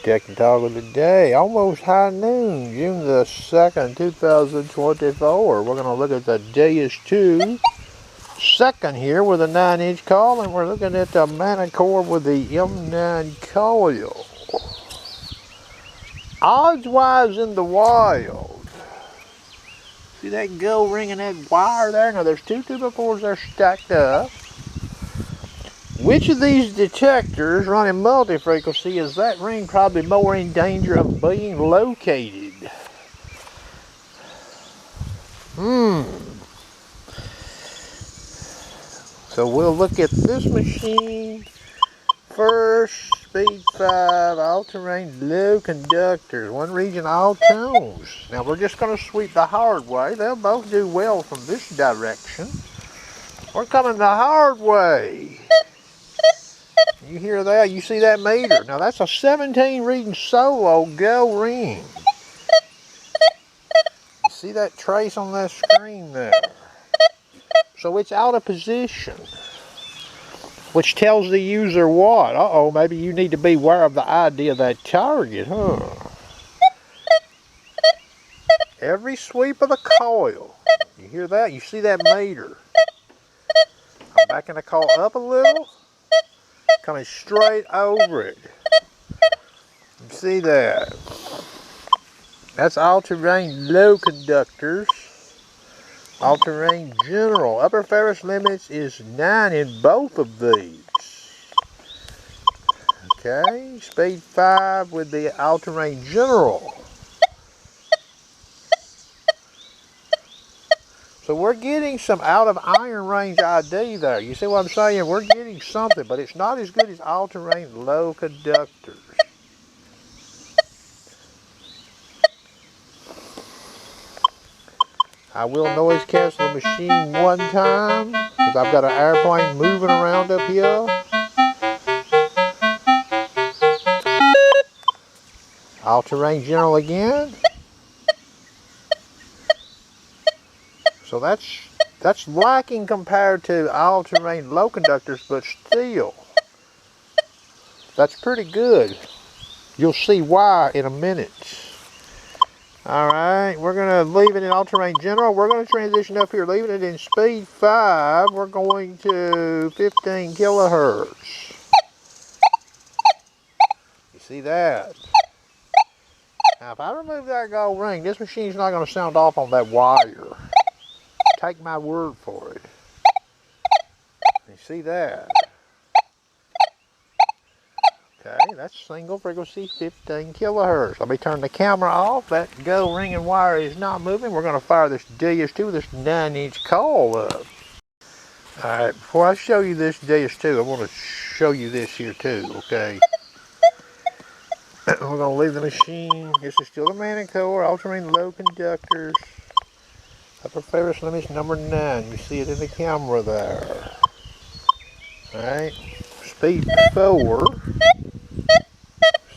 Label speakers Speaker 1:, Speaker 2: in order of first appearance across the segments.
Speaker 1: Tech and Talk of the Day, almost high noon, June the 2nd, 2024. We're going to look at the DS2 second here with a 9-inch coil, and we're looking at the Manticore with the M9 coil. Odds-wise in the wild. See that gold ring and that wire there? Now there's two 2x4s there stacked up. Which of these detectors running multi-frequency is that ring probably more in danger of being located? So we'll look at this machine first. Speed 5, all-terrain, low conductors, one region, all tones. Now we're just going to sweep the hard way. They'll both do well from this direction. We're coming the hard way. You hear that? You see that meter? Now that's a 17 reading solo gold ring. You see that trace on that screen there? So it's out of position, which tells the user what? Uh-oh, maybe you need to be aware of the idea of that target, huh? Every sweep of the coil. You hear that? You see that meter? I'm backing the coil up a little. Coming straight over it. You see that? That's all-terrain low conductors. All-terrain general. Upper Ferris limits is 9 in both of these. Okay, speed 5 with the all-terrain general. So we're getting some out of iron range ID there. You see what I'm saying? We're getting something, but it's not as good as all-terrain low conductors. I will noise cancel the machine one time, because I've got an airplane moving around up here. All-terrain general again. So that's lacking compared to all-terrain low conductors, but still, that's pretty good. You'll see why in a minute. Alright, we're going to leave it in all-terrain general. We're going to transition up here, leaving it in speed 5. We're going to 15 kilohertz. You see that? Now, if I remove that gold ring, this machine's not going to sound off on that wire. Take my word for it. You see that? Okay, that's single frequency 15 kilohertz. Let me turn the camera off. That gold ring and wire is not moving. We're going to fire this DS2 with this 9-inch coil up. Alright, before I show you this DS2, I want to show you this here too, okay? We're going to leave the machine. This is still the Manticore, all-terrain low conductors. Upper Ferris limits number 9. You see it in the camera there. Alright, speed 4.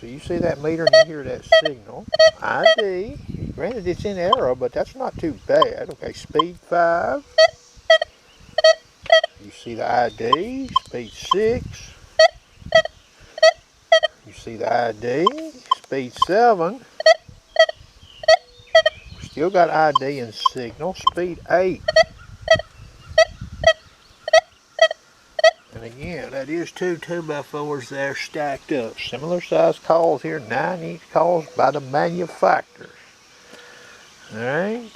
Speaker 1: So you see that meter and you hear that signal. ID. Granted it's in error, but that's not too bad. Okay, speed 5. You see the ID. Speed 6. You see the ID. Speed 7. Still got ID and signal. Speed 8. And again, that is two 2x4s there stacked up. Similar size coils here. 9-inch coils by the manufacturers. Alright.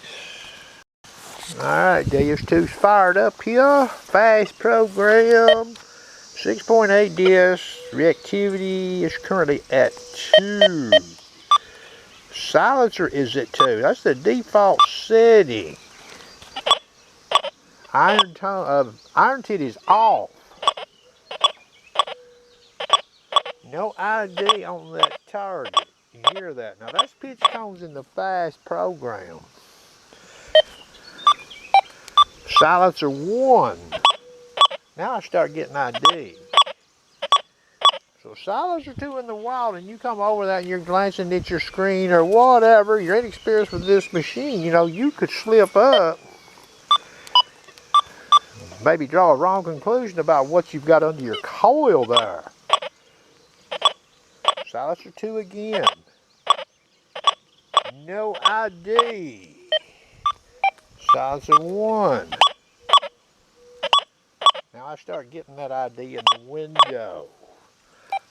Speaker 1: Alright, DS2's fired up here. Fast program. 6.8 DS. Reactivity is currently at 2. Silencer is at 2. That's the default setting. Iron tint is off. No ID on that target. You hear that? Now that's pitch tones in the fast program. Silencer 1. Now I start getting ID. So silencer 2 in the wild, and you come over that and you're glancing at your screen or whatever, you're inexperienced with this machine, you know, you could slip up, maybe draw a wrong conclusion about what you've got under your coil there. Silencer 2 again. No ID. Silencer 1. Now I start getting that ID in the window.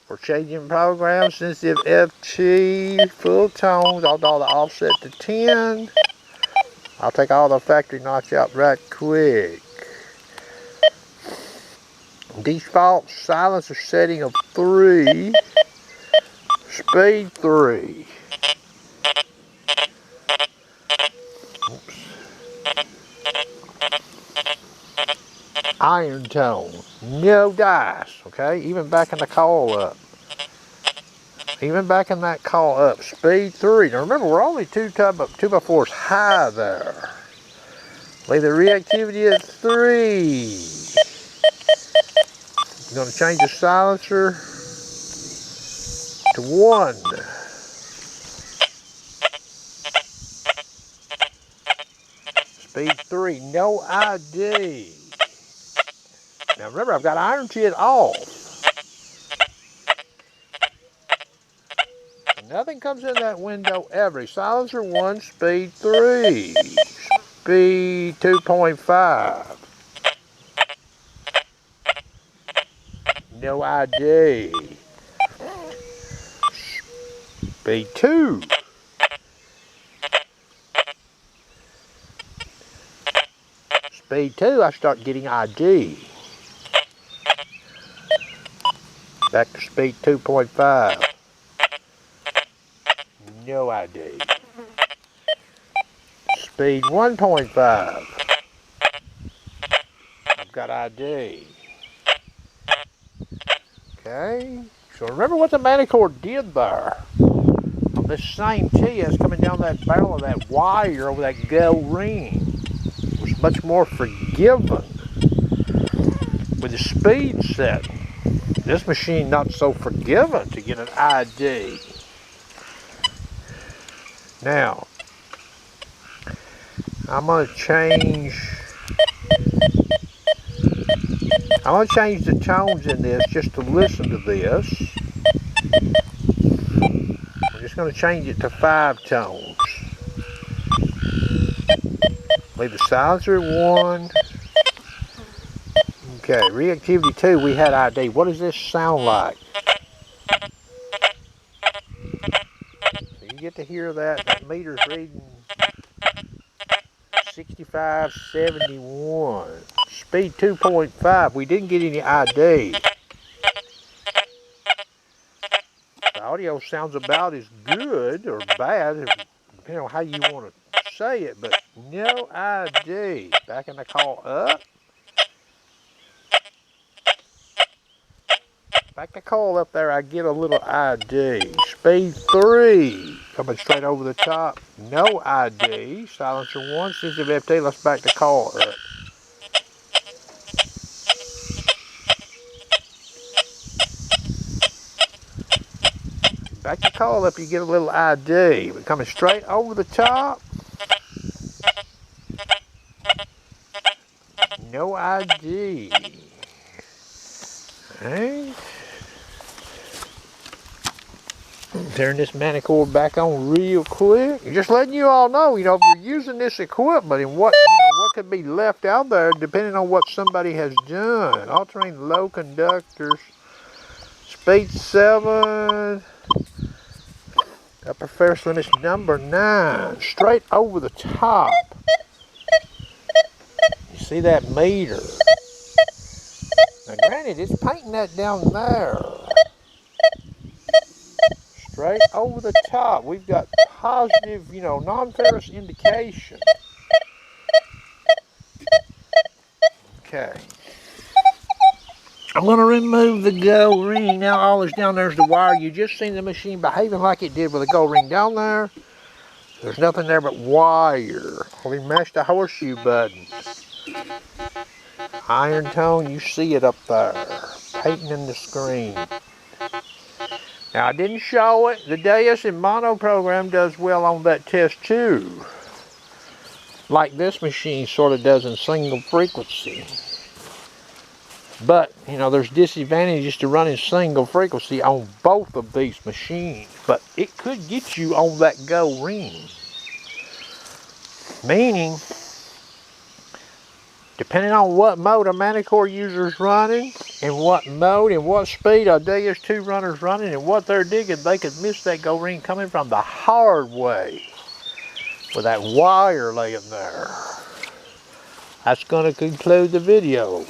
Speaker 1: We're changing programs, sensitive FT, full tones. I'll dial the offset to 10. I'll take all the factory notch out right quick. Default silencer setting of 3. Speed 3. Oops. Iron tone. No dice. Okay, even backing the call up. Even backing that call up. Speed 3. Now remember, we're only 2x4s high there. Leave the reactivity at 3. I'm going to change the silencer to 1. Speed 3. No ID. Now remember, I've got iron chin off. Nothing comes in that window ever. Silencer 1, speed 3. Speed 2.5. No ID. Speed 2. Speed 2, I start getting ID. Back to speed 2.5. No ID. Speed 1.5. I've got ID. Okay. So remember what the Manicore did there. On this same TS coming down that barrel of that wire over that gold ring. It was much more forgiving with the speed setting. This machine not so forgiving to get an ID. Now, I'm going to change the tones in this just to listen to this. I'm just going to change it to 5 tones. Leave the silencer at 1. Okay, reactivity 2, we had ID. What does this sound like? So you get to hear that. That meter's reading 6571. Speed 2.5. We didn't get any ID. The audio sounds about as good or bad, depending on how you want to say it, but no ID. Backing the call up. Back the call up there, I get a little ID. Speed 3. Coming straight over the top. No ID. Silencer 1. Sensitive FT. Let's back the call up. Back the call up, you get a little ID. We're coming straight over the top. No ID. Alright. Turn this Manicore back on real quick. Just letting you all know, if you're using this equipment and what could be left out there depending on what somebody has done. All-terrain low conductors. Speed 7. Upper ferrous limits number 9. Straight over the top. You see that meter. Now granted, it's painting that down there. Straight over the top. We've got positive, non-ferrous indication. Okay. I'm going to remove the gold ring. Now all that's down there is the wire. You just seen the machine behaving like it did with the gold ring down there. There's nothing there but wire. We mashed the horseshoe button. Iron tone, you see it up there. Painting in the screen. Now I didn't show it. The Deus in mono program does well on that test too. Like this machine sort of does in single frequency. But, you know, there's disadvantages to running single frequency on both of these machines. But it could get you on that go ring. Meaning, depending on what mode a Manicore user's running, and what mode and what speed a DS2 runner's running, and what they're digging, they could miss that go ring coming from the hard way with that wire laying there. That's going to conclude the video.